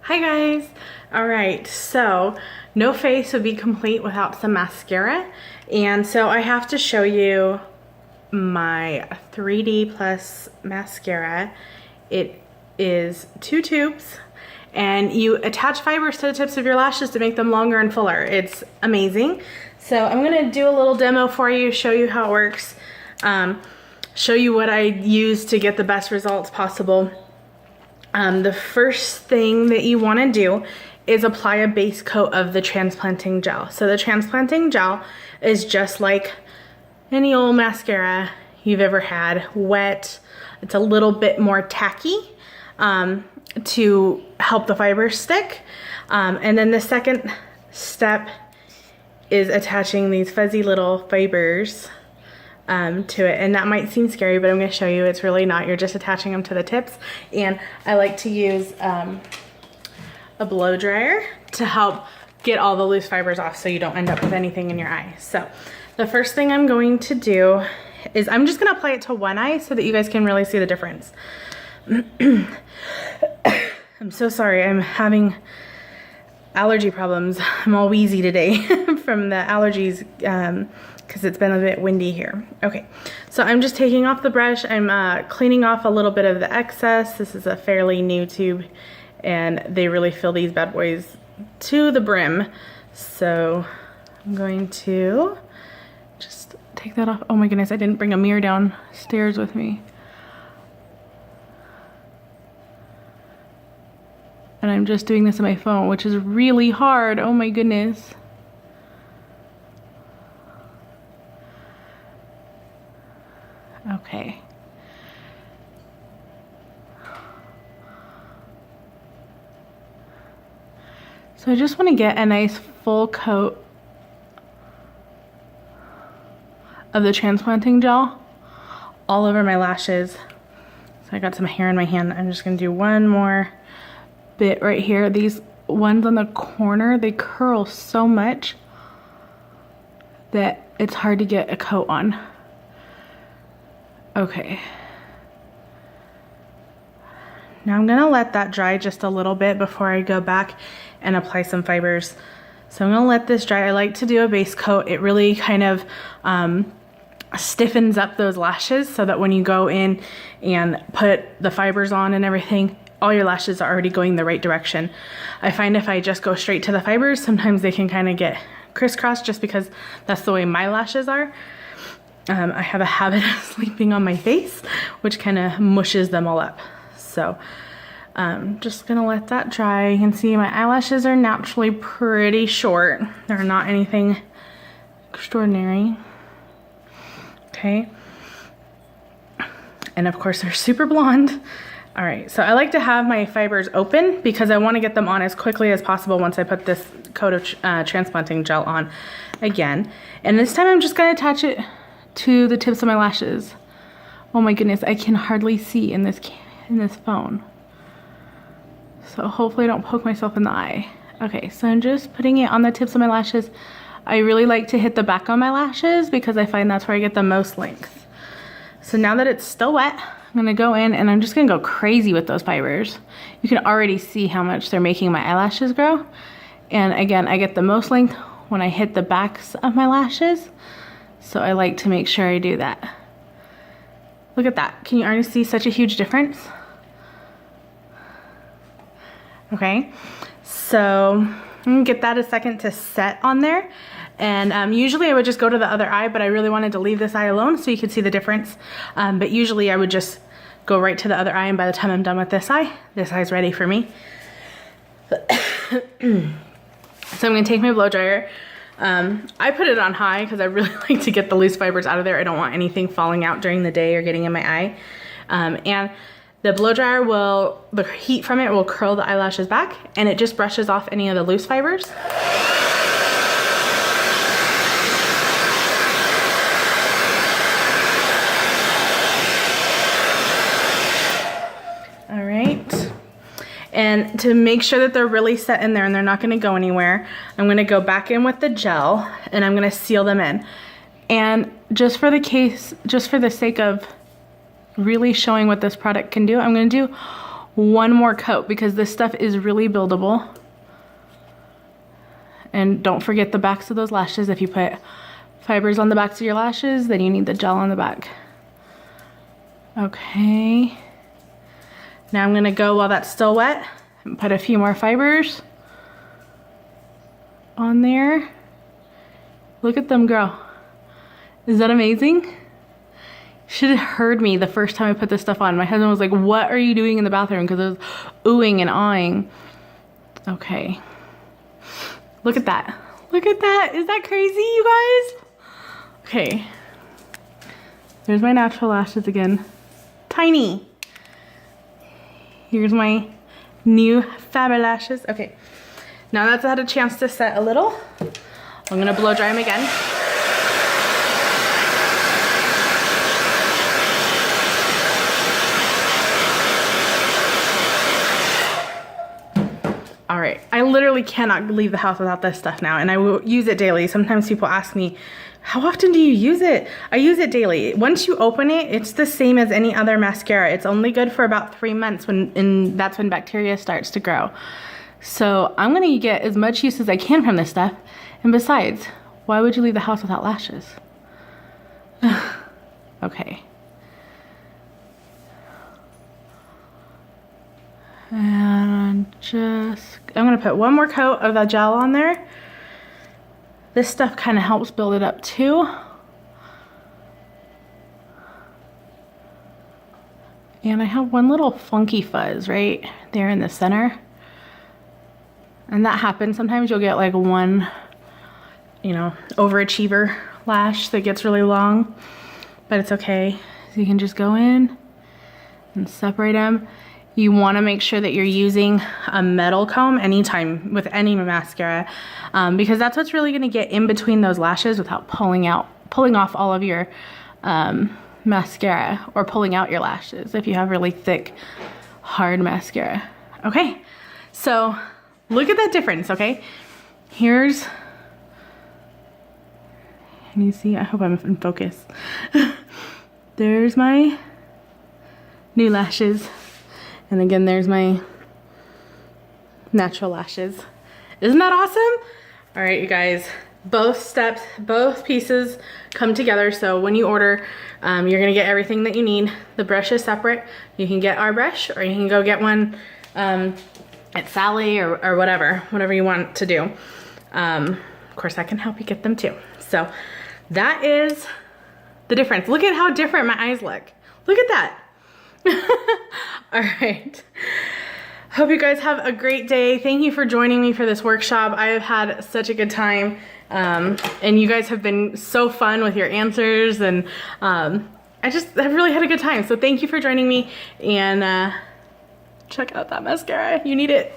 Hi guys! Alright, so no face would be complete without some mascara, and so I have to show you my 3D Plus mascara. It is 2 tubes, and you attach fibers to the tips of your lashes to make them longer and fuller. It's amazing. So I'm going to do a little demo for you, show you how it works, show you what I use to get the best results possible. The first thing that you want to do is apply a base coat of the transplanting gel. So the transplanting gel is just like any old mascara you've ever had, wet. It's a little bit more tacky to help the fibers stick. And then the second step is attaching these fuzzy little fibers to it, and that might seem scary, but I'm going to show you it's really not. You're just attaching them to the tips, and I like to use a blow dryer to help get all the loose fibers off so you don't end up with anything in your eye. So the first thing I'm going to do is I'm just going to apply it to one eye so that you guys can really see the difference. I'm so sorry, I'm having allergy problems. I'm all wheezy today from the allergies because it's been a bit windy here. Okay, so I'm just taking off the brush. I'm cleaning off a little bit of the excess. This is a fairly new tube, and they really fill these bad boys to the brim. So I'm going to just take that off. Oh my goodness, I didn't bring a mirror downstairs with me. And I'm just doing this on my phone, which is really hard. Oh my goodness. Okay. So I just want to get a nice full coat of the transplanting gel all over my lashes. So I got some hair in my hand. I'm just going to do one more bit right here. These ones on the corner, they curl so much that it's hard to get a coat on. Okay. Now I'm gonna let that dry just a little bit before I go back and apply some fibers. So I'm gonna let this dry. I like to do a base coat. It really kind of stiffens up those lashes so that when you go in and put the fibers on and everything, all your lashes are already going the right direction. I find if I just go straight to the fibers, sometimes they can kind of get crisscrossed just because that's the way my lashes are. I have a habit of sleeping on my face, which kind of mushes them all up. So just gonna let that dry. You can see my eyelashes are naturally pretty short. They're not anything extraordinary. Okay. And of course they're super blonde. All right, so I like to have my fibers open because I want to get them on as quickly as possible once I put this coat of transplanting gel on again. And this time I'm just gonna attach it to the tips of my lashes. Oh my goodness, I can hardly see in this phone. So hopefully I don't poke myself in the eye. Okay, so I'm just putting it on the tips of my lashes. I really like to hit the back of my lashes because I find that's where I get the most length. So now that it's still wet, I'm gonna go in and I'm just gonna go crazy with those fibers. You can already see how much they're making my eyelashes grow. And again, I get the most length when I hit the backs of my lashes. So I like to make sure I do that. Look at that. Can you already see such a huge difference? Okay, so I'm gonna get that a second to set on there. And usually I would just go to the other eye, but I really wanted to leave this eye alone so you could see the difference. But usually I would just go right to the other eye, and by the time I'm done with this eye's ready for me. So I'm gonna take my blow dryer. I put it on high because I really like to get the loose fibers out of there. I don't want anything falling out during the day or getting in my eye. And the blow dryer the heat from it will curl the eyelashes back, and it just brushes off any of the loose fibers. All right. And to make sure that they're really set in there and they're not gonna go anywhere, I'm gonna go back in with the gel and I'm gonna seal them in. And just for the sake of really showing what this product can do, I'm gonna do one more coat because this stuff is really buildable. And don't forget the backs of those lashes. If you put fibers on the backs of your lashes, then you need the gel on the back. Okay. Now I'm gonna go while that's still wet and put a few more fibers on there. Look at them grow. Is that amazing? Should have heard me the first time I put this stuff on. My husband was like, what are you doing in the bathroom? Because it was oohing and awing. Okay. Look at that. Look at that. Is that crazy, you guys? Okay. There's my natural lashes again. Tiny. Here's my new Faberlashes. Okay. Now that's had a chance to set a little, I'm gonna blow dry them again. All right, I literally cannot leave the house without this stuff now, and I will use it daily. Sometimes people ask me, how often do you use it? I use it daily. Once you open it, it's the same as any other mascara. It's only good for about 3 months and that's when bacteria starts to grow. So I'm gonna get as much use as I can from this stuff. And besides, why would you leave the house without lashes? Okay. And I'm gonna put one more coat of the gel on there. This stuff kind of helps build it up too. And I have one little funky fuzz right there in the center. And that happens. Sometimes you'll get like one, you know, overachiever lash that gets really long, but it's okay. So you can just go in and separate them. You want to make sure that you're using a metal comb anytime with any mascara, because that's what's really going to get in between those lashes without pulling off all of your mascara or pulling out your lashes if you have really thick, hard mascara. Okay, so look at that difference, okay? Here's, can you see? I hope I'm in focus. There's my new lashes. And again, there's my natural lashes. Isn't that awesome? All right, you guys, both steps, both pieces come together. So when you order, you're gonna get everything that you need. The brush is separate. You can get our brush or you can go get one at Sally or whatever you want to do. Of course, I can help you get them too. So that is the difference. Look at how different my eyes look. Look at that. All right. Hope you guys have a great day. Thank you for joining me for this workshop. I have had such a good time. And you guys have been so fun with your answers, and I've really had a good time. So thank you for joining me, and check out that mascara. You need it.